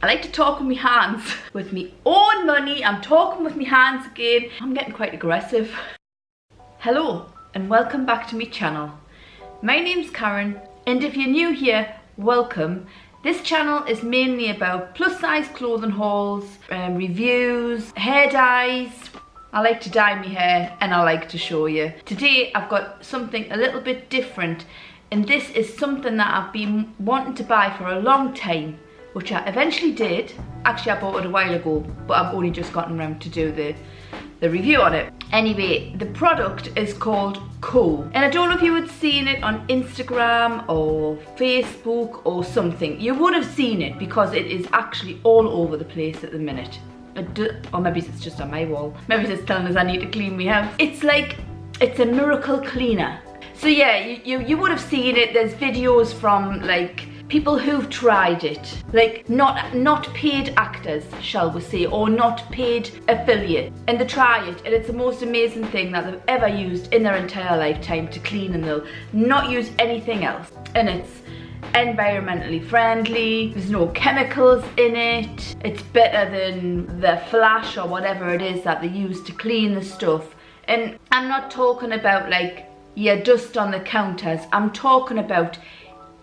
I like to talk with my hands. With my own money, I'm talking with my hands again. I'm getting quite aggressive. Hello and welcome back to my channel. My name's Karen, and if you're new here, welcome. This channel is mainly about plus size clothing hauls, reviews, hair dyes. I like to dye my hair and I like to show you. Today I've got something a little bit different, and this is something that I've been wanting to buy for a long time, which I eventually did. Actually, I bought it a while ago, but I've only just gotten around to do the review on it. Anyway, the product is called Co. And I don't know if you had seen it on Instagram or Facebook or something. You would have seen it because it is actually all over the place at the minute. Or maybe it's just on my wall. Maybe it's telling us I need to clean my house. It's like, it's a miracle cleaner. So yeah, you would have seen it. There's videos from like people who've tried it, like not paid actors, shall we say, or not paid affiliate, and they try it, and it's the most amazing thing that they've ever used in their entire lifetime to clean, and they'll not use anything else. And it's environmentally friendly, there's no chemicals in it, it's better than the Flash or whatever it is that they use to clean the stuff. And I'm not talking about like your dust on the counters, I'm talking about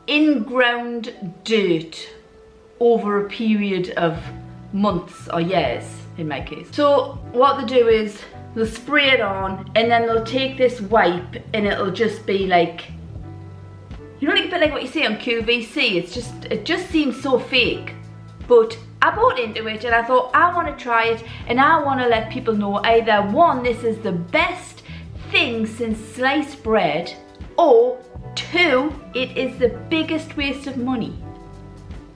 in-ground dirt over a period of months or years in my case. So what they do is they'll spray it on, and then they'll take this wipe and it'll just be like, you know, like a bit like what you see on QVC. It just seems so fake. But I bought into it and I thought I want to try it, and I want to let people know either one, this is the best thing since sliced bread, or two, it is the biggest waste of money.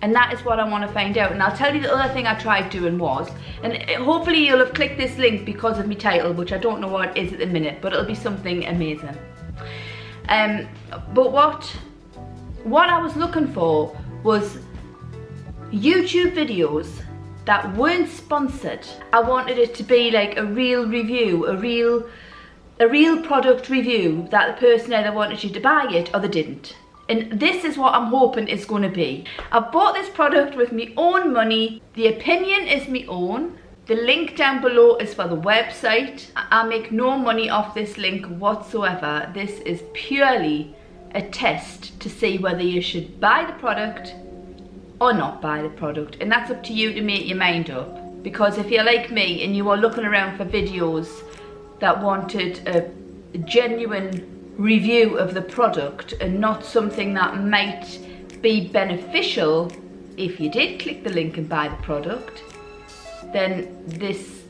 And that is what I want to find out. And I'll tell you the other thing I tried doing was, and hopefully you'll have clicked this link because of my title, which I don't know what it is at the minute, but it'll be something amazing. But what I was looking for was YouTube videos that weren't sponsored. I wanted it to be like a real review, a real product review, that the person either wanted you to buy it or they didn't. And this is what I'm hoping it's going to be. I've bought this product with my own money. The opinion is my own. The link down below is for the website. I make no money off this link whatsoever. This is purely a test to see whether you should buy the product or not buy the product. And that's up to you to make your mind up. Because if you're like me and you are looking around for videos that wanted a genuine review of the product and not something that might be beneficial if you did click the link and buy the product, then this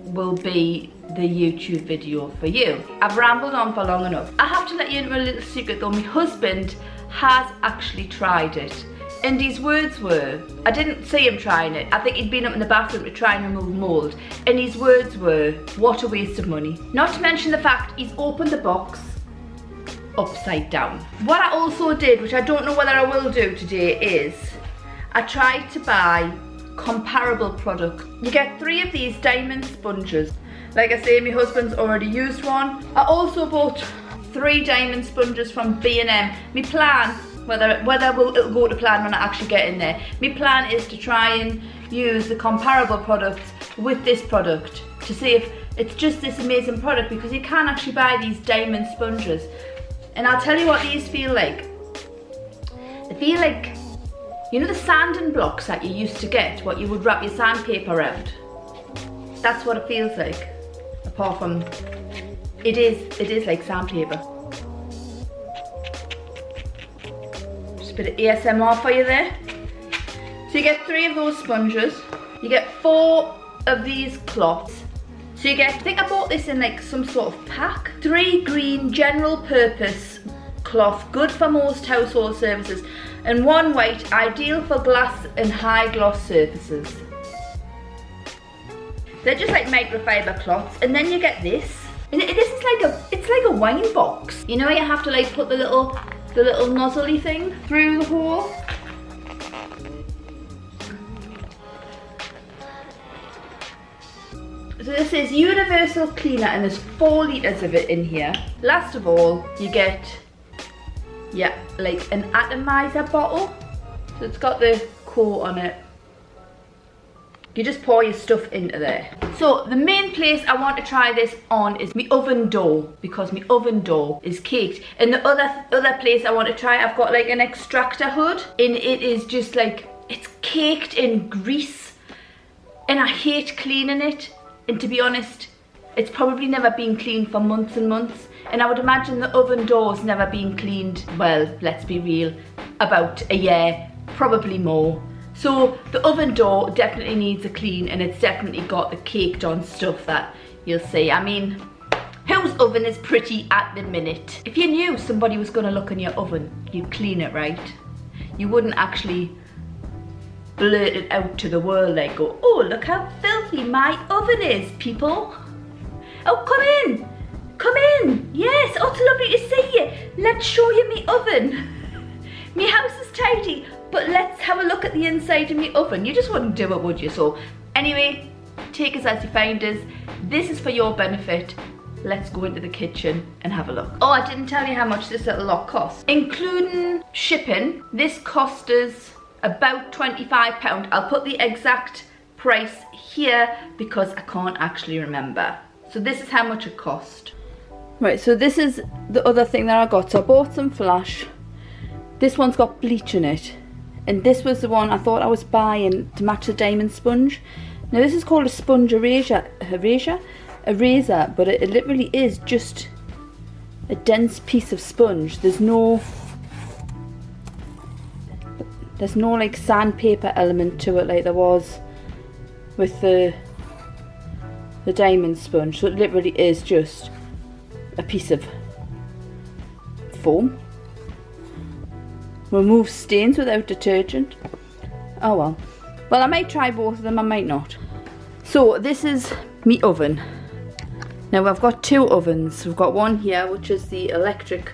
will be the YouTube video for you. I've rambled on for long enough. I have to let you into a little secret though. My husband has actually tried it. And his words were, I didn't see him trying it, I think he'd been up in the bathroom to try and remove mould, and his words were, what a waste of money. Not to mention the fact he's opened the box upside down. What I also did, which I don't know whether I will do today, is I tried to buy comparable product. You get 3 of these diamond sponges. Like I say, my husband's already used one. I also bought 3 diamond sponges from B&M. My plan, whether it'll go to plan when I actually get in there. My plan is to try and use the comparable products with this product to see if it's just this amazing product, because you can actually buy these diamond sponges. And I'll tell you what these feel like. They feel like, you know the sanding blocks that you used to get, what you would wrap your sandpaper around? That's what it feels like. Apart from, it is like sandpaper. A bit of ASMR for you there. So you get 3 of those sponges, you get 4 of these cloths. So you get, I think I bought this in like some sort of pack. 3 green general purpose cloth, good for most household surfaces, and 1 white, ideal for glass and high gloss surfaces. They're just like microfiber cloths. And then you get this, and this is like it's like a wine box. You know, you have to like put the little nozzly thing through the hole. So this is universal cleaner, and there's 4 litres of it in here. Last of all, you get, yeah, like an atomizer bottle. So it's got the quote on it. You just pour your stuff into there. So the main place I want to try this on is my oven door, because my oven door is caked. And the other place I want to try, I've got like an extractor hood, and it is just like, it's caked in grease, and I hate cleaning it. And to be honest, it's probably never been cleaned for months and months. And I would imagine the oven door's never been cleaned, well, let's be real, about a year, probably more. So the oven door definitely needs a clean, and it's definitely got the caked on stuff that you'll see. I mean, whose oven is pretty at the minute? If you knew somebody was going to look in your oven, you'd clean it, right? You wouldn't actually blurt it out to the world like, go, oh, look how filthy my oven is, people. Oh, come in. Come in. Yes, oh, it's lovely to see you. Let's show you my oven. My house is tidy, but let's have a look at the inside of my oven. You just wouldn't do it, would you? So anyway, take us as you find us. This is for your benefit. Let's go into the kitchen and have a look. Oh, I didn't tell you how much this little lot costs. Including shipping, this cost us about £25. I'll put the exact price here because I can't actually remember. So this is how much it cost. Right, so this is the other thing that I got. So I bought some flash. This one's got bleach in it. And this was the one I thought I was buying to match the diamond sponge. Now this is called a sponge eraser, but it literally is just a dense piece of sponge. There's no like sandpaper element to it like there was with the diamond sponge. So it literally is just a piece of foam. Remove stains without detergent. Oh well. Well, I might try both of them, I might not. So this is my oven. Now I've got two ovens. We've got one here, which is the electric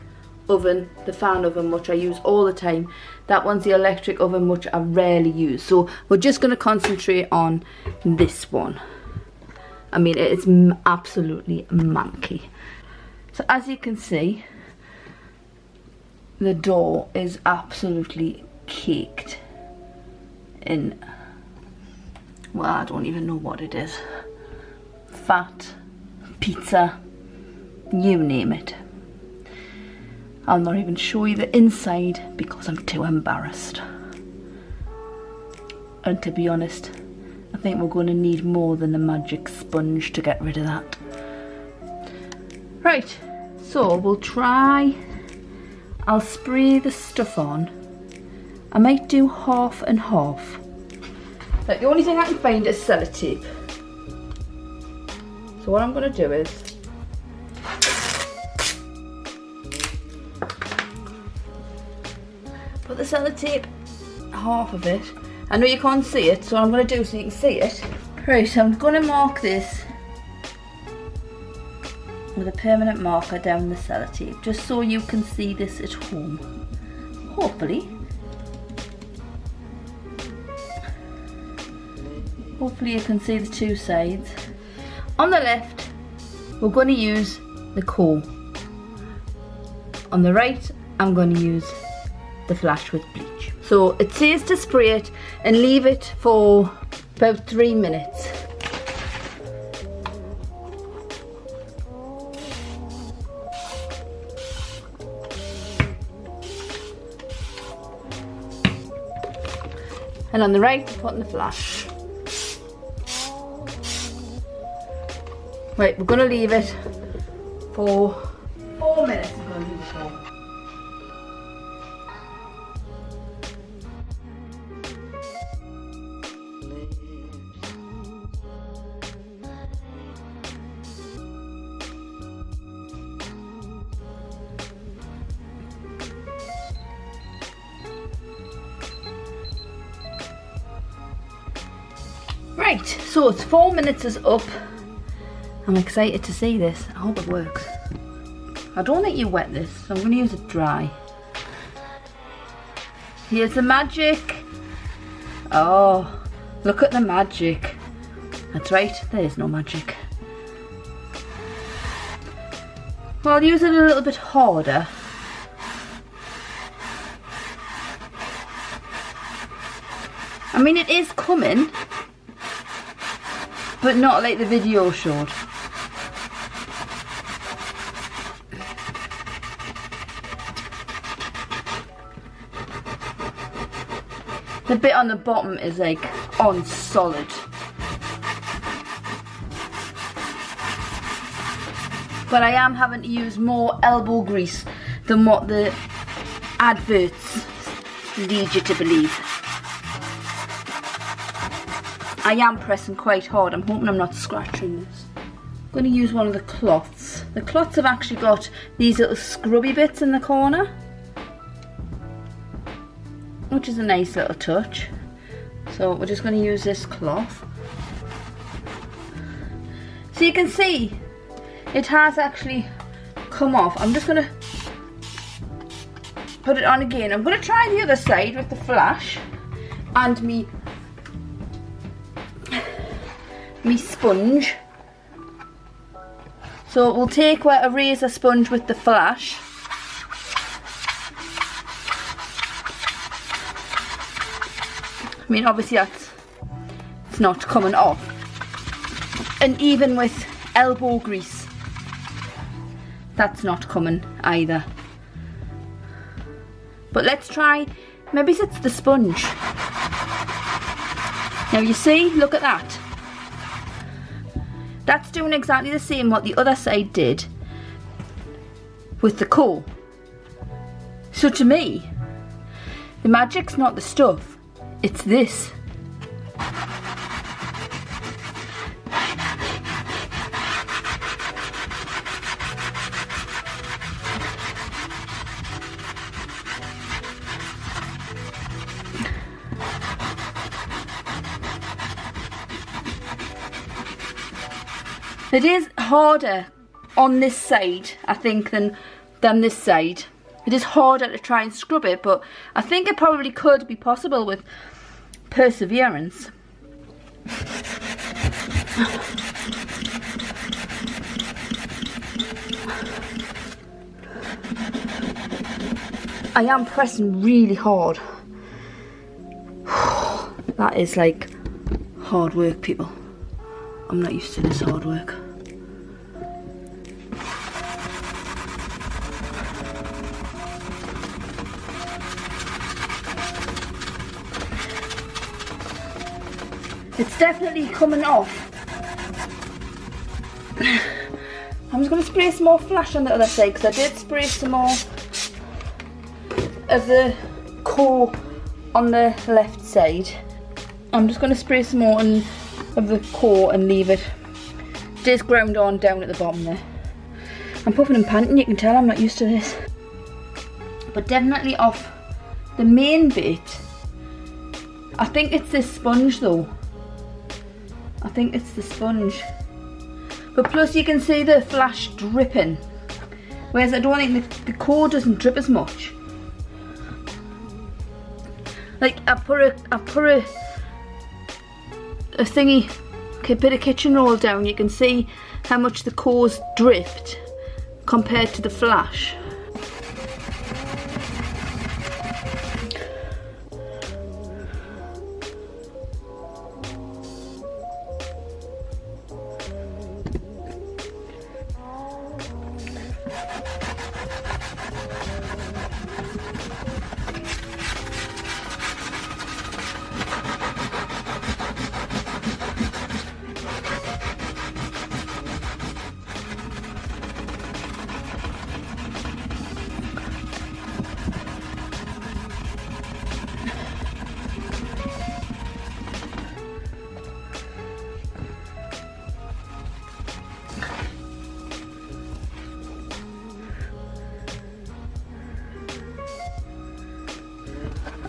oven, the fan oven, which I use all the time. That one's the electric oven, which I rarely use. So we're just going to concentrate on this one. I mean, it's absolutely manky. So as you can see, the door is absolutely caked in, well, I don't even know what it is. Fat, pizza, you name it. I'll not even show you the inside because I'm too embarrassed. And to be honest, I think we're going to need more than a magic sponge to get rid of that. Right, so we'll try. I'll spray the stuff on. I might do half and half. Like, the only thing I can find is sellotape. So what I'm going to do is put the sellotape, half of it. I know you can't see it, so I'm going to do so you can see it. Right, I'm going to mark this with a permanent marker down the sellotape, just so you can see this at home. Hopefully you can see the two sides. On the left, we're going to use the coal. On the right, I'm going to use the flash with bleach. So it says to spray it and leave it for about 3 minutes. And on the right, I'm putting the flash. Right, we're going to leave it for 4 minutes. I'm going to leave it for. Right, so it's 4 minutes is up. I'm excited to see this. I hope it works. I don't think you wet this, so I'm going to use it dry. Here's the magic. Oh, look at the magic. That's right, there is no magic. Well, I'll use it a little bit harder. I mean, it is coming. but not like the video showed. The bit on the bottom is like on solid. But I am having to use more elbow grease than what the adverts lead you to believe. I am pressing quite hard. I'm hoping I'm not scratching this. I'm going to use one of the cloths. The cloths have actually got these little scrubby bits in the corner, which is a nice little touch. So we're just going to use this cloth. So you can see it has actually come off. I'm just going to put it on again. I'm going to try the other side with the flash and me sponge. So we'll take a razor sponge with the flash. I mean, obviously it's not coming off. And even with elbow grease, that's not coming either. But let's try, maybe it's the sponge. Now you see, look at that. That's doing exactly the same what the other side did with the core. So to me, the magic's not the stuff, it's this. It is harder on this side, I think, than this side. It is harder to try and scrub it, but I think it probably could be possible with perseverance. I am pressing really hard. That is like hard work, people. I'm not used to this hard work. It's definitely coming off. I'm just going to spray some more flash on the other side because I did spray some more of the core on the left side. I'm just going to spray some more of the core and leave it. It is ground on down at the bottom there. I'm puffing and panting, you can tell I'm not used to this. But definitely off the main bit. I think it's this sponge though. I think it's the sponge. But plus you can see the flash dripping. Whereas I don't think the core doesn't drip as much. Like I put a thingy, a bit of kitchen roll down, you can see how much the cores drift compared to the flash.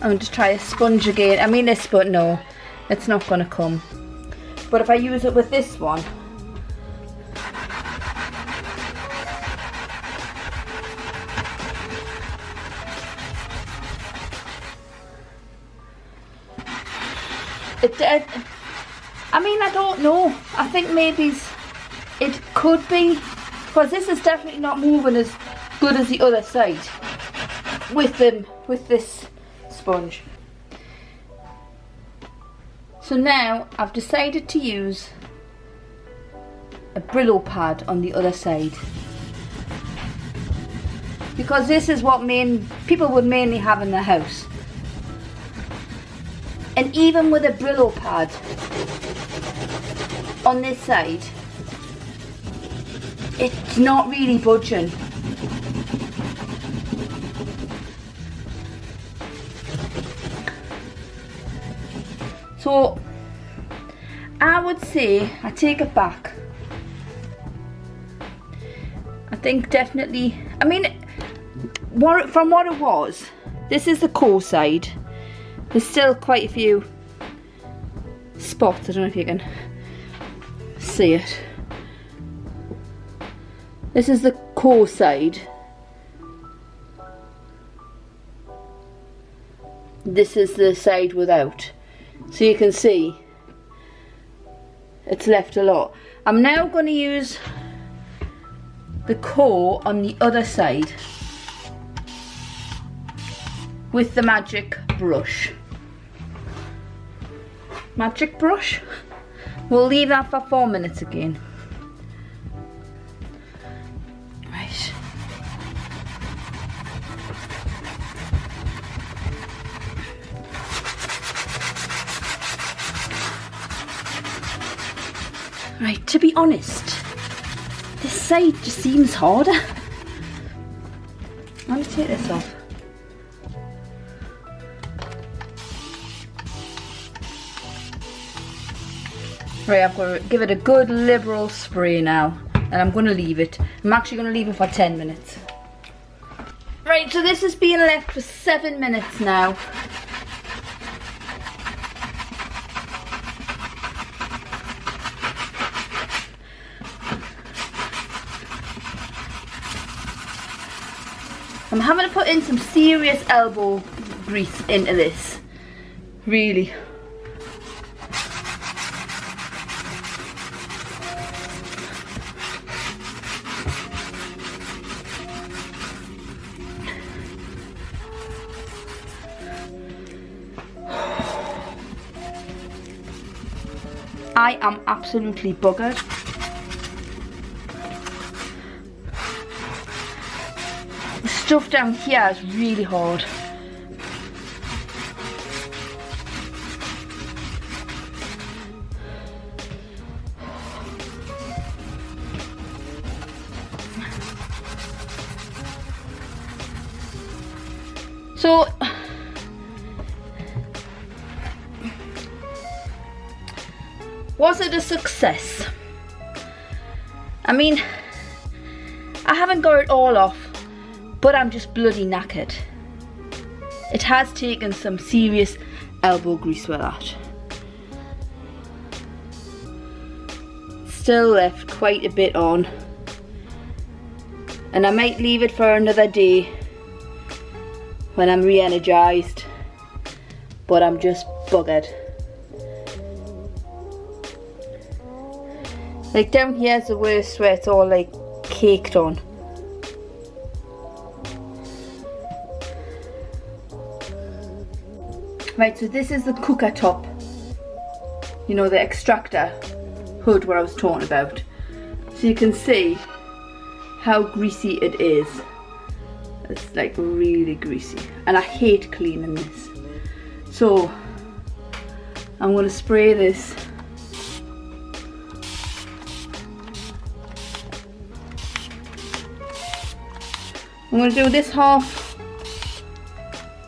I'm just try a sponge again. I mean this, but no, it's not going to come. But if I use it with this one, I mean, I don't know. I think maybe it could be, because this is definitely not moving as good as the other side with this sponge. So now I've decided to use a Brillo pad on the other side, because this is what people would mainly have in their house. And even with a Brillo pad on this side, it's not really budging. So I would say, I take it back. I think definitely, I mean, from what it was, this is the core side. There's still quite a few spots. I don't know if you can see it. This is the core side. This is the side without. So you can see it's left a lot. I'm now going to use the core on the other side with the magic brush. Magic brush? We'll leave that for 4 minutes again. Right. Right, to be honest, this side just seems harder. Let me take this off. Right, I've got to give it a good liberal spray now, and I'm going to leave it. I'm actually going to leave it for 10 minutes. Right, so this is being left for 7 minutes now. I'm having to put in some serious elbow grease into this, really. I am absolutely buggered. The stuff down here is really hard. So was it a success? I mean, I haven't got it all off, but I'm just bloody knackered. It has taken some serious elbow grease with that. Still left quite a bit on, and I might leave it for another day when I'm re-energized, but I'm just buggered. Like down here's the worst, where it's all like caked on. Right, so this is the cooker top. You know, the extractor hood where I was talking about. So you can see how greasy it is. It's like really greasy. And I hate cleaning this. So I'm going to spray this. I'm going to do this half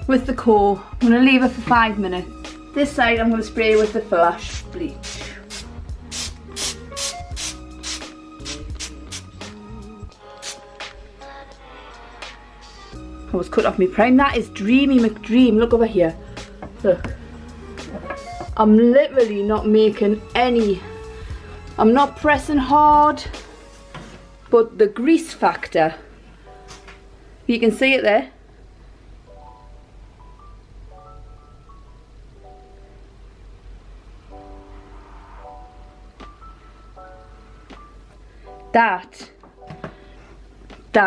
with the core. I'm going to leave it for 5 minutes. This side I'm going to spray with the flash bleach. I was cut off my prime. That is Dreamy McDream. Look over here. Look. I'm literally not making any. I'm not pressing hard. But the grease factor, you can see it there. That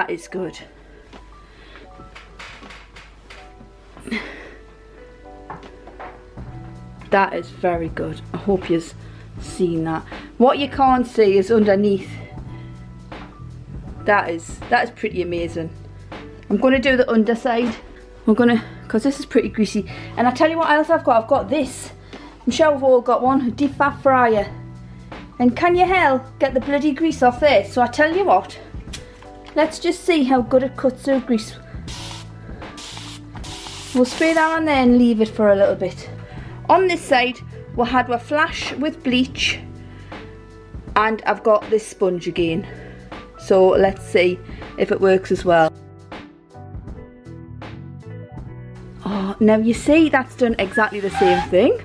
is good. That is very good. I hope you seen that. What you can't see is underneath. That is pretty amazing. I'm going to do the underside. We're going to, because this is pretty greasy. And I tell you what else I've got. I've got this. I'm sure we've all got one. A deep fat fryer. And can you hell get the bloody grease off there? So I tell you what. Let's just see how good it cuts through grease. We'll spray that on there and leave it for a little bit. On this side, we had a flash with bleach. And I've got this sponge again. So let's see if it works as well. Oh, now you see that's done exactly the same thing.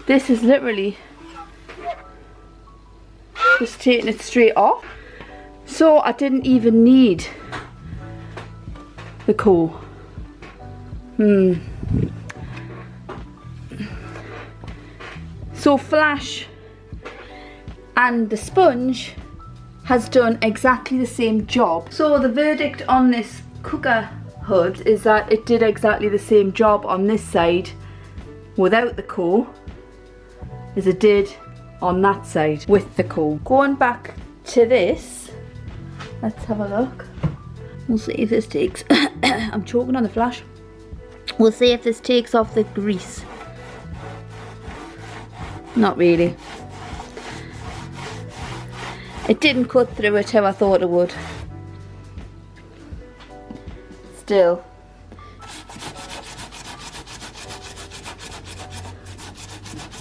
This is literally just taking it straight off. So I didn't even need the coal. So flash and the sponge has done exactly the same job. So the verdict on this cooker hood is that it did exactly the same job on this side without the coal as it did on that side with the coal. Going back to this, let's have a look. We'll see if this takes I'm choking on the flash. We'll see if this takes off the grease. Not really. It didn't cut through it how I thought it would. Still.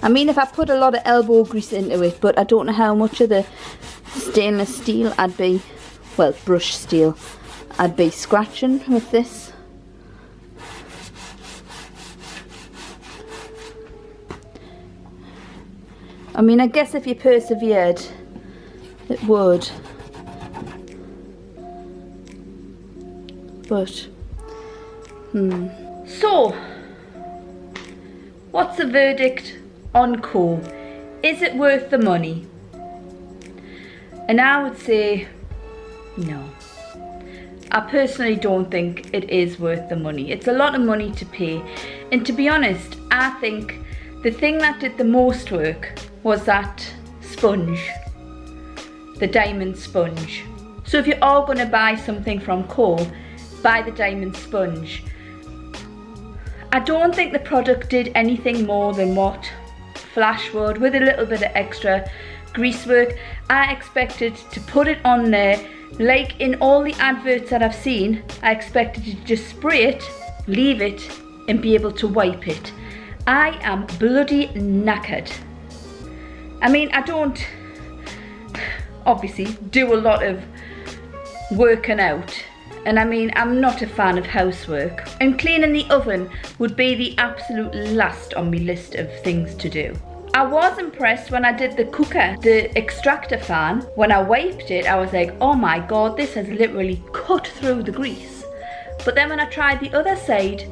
I mean, if I put a lot of elbow grease into it, but I don't know how much of the stainless steel I'd be, well, brushed steel, I'd be scratching with this. I mean, I guess if you persevered, it would. But, So, what's the verdict on coal? Is it worth the money? And I would say, no. I personally don't think it is worth the money. It's a lot of money to pay. And to be honest, I think the thing that did the most work was that sponge, the diamond sponge. So if you're all going to buy something from coal, buy the diamond sponge. I don't think the product did anything more than what flash would, with a little bit of extra grease work. I expected to put it on there, like in all the adverts that I've seen, I expected to just spray it, leave it, and be able to wipe it. I am bloody knackered. I mean, I don't obviously do a lot of working out, and I mean, I'm not a fan of housework, and cleaning the oven would be the absolute last on my list of things to do. I was impressed when I did the cooker, the extractor fan. When I wiped it, I was like, oh my god, this has literally cut through the grease. But then when I tried the other side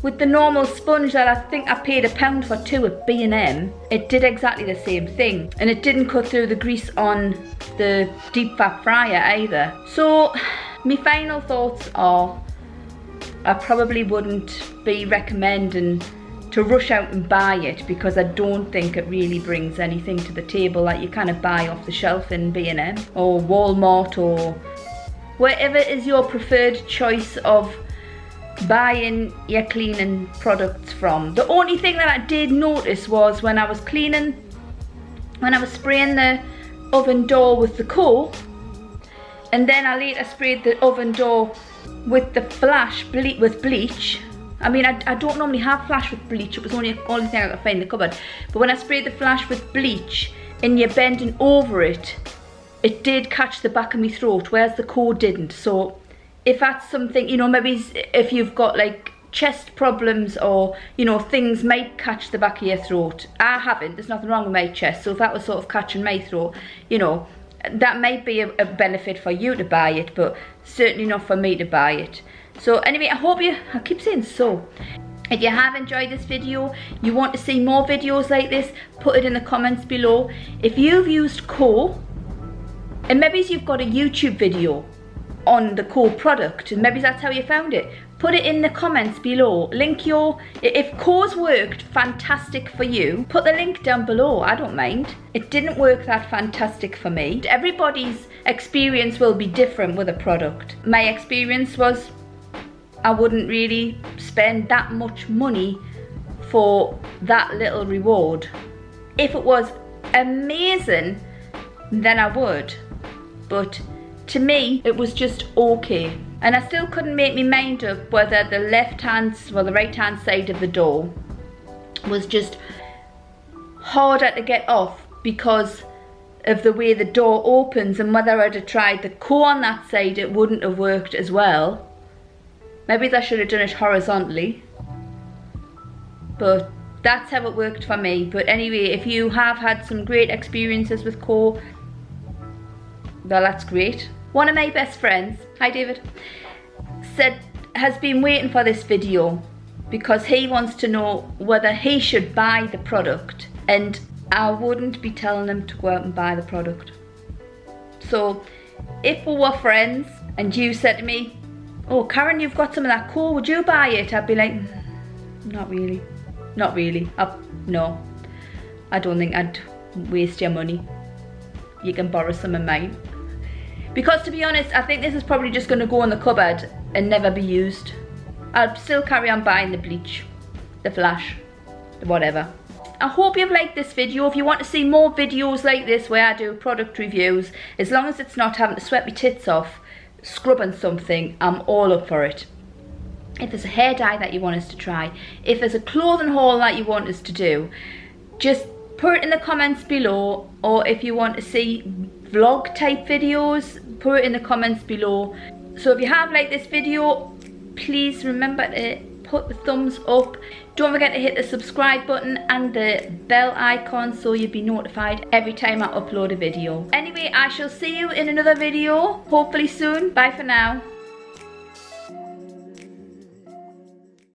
with the normal sponge that I think I paid £1 for 2 at B&M, it did exactly the same thing, and it didn't cut through the grease on the deep fat fryer either. So my final thoughts are, I probably wouldn't be recommending to rush out and buy it, because I don't think it really brings anything to the table that you kind of buy off the shelf in B&M or Walmart or wherever is your preferred choice of buying your cleaning products from. The only thing that I did notice was when I was spraying the oven door with the coal, and then I later sprayed the oven door with the flash with bleach. I mean, I don't normally have flash with bleach. It was only the only thing I could find in the cupboard. But when I sprayed the flash with bleach and you're bending over it, it did catch the back of my throat, whereas the coal didn't. So if that's something, you know, maybe if you've got like chest problems or, you know, things might catch the back of your throat. I haven't. There's nothing wrong with my chest. So if that was sort of catching my throat, you know, that might be a benefit for you to buy it, but certainly not for me to buy it. So anyway, I keep saying so. If you have enjoyed this video, you want to see more videos like this, put it in the comments below. If you've used coal, and maybe you've got a YouTube video on the core product, and maybe that's how you found it. Put it in the comments below. Link your, if core's worked fantastic for you, put the link down below. I don't mind. It didn't work that fantastic for me. Everybody's experience will be different with a product. My experience was I wouldn't really spend that much money for that little reward. If it was amazing, then I would, but to me it was just okay. And I still couldn't make my mind up whether the the right hand side of the door was just harder to get off because of the way the door opens, and whether I'd have tried the core on that side it wouldn't have worked as well. Maybe I should have done it horizontally, but that's how it worked for me. But anyway, if you have had some great experiences with core, well, that's great. One of my best friends, hi David, has been waiting for this video because he wants to know whether he should buy the product, and I wouldn't be telling him to go out and buy the product. So if we were friends and you said to me, oh Karen, you've got some of that core, would you buy it? I'd be like, not really. Not really. No, I don't think I'd waste your money. You can borrow some of mine. Because to be honest, I think this is probably just going to go in the cupboard and never be used. I'll still carry on buying the bleach, the flash, the whatever. I hope you've liked this video. If you want to see more videos like this where I do product reviews, as long as it's not having to sweat my tits off scrubbing something, I'm all up for it. If there's a hair dye that you want us to try, if there's a clothing haul that you want us to do, just put it in the comments below. Or if you want to see vlog type videos, put it in the comments below. So if you have liked this video, please remember to put the thumbs up. Don't forget to hit the subscribe button and the bell icon so you'll be notified every time I upload a video. Anyway, I shall see you in another video, hopefully soon. Bye for now.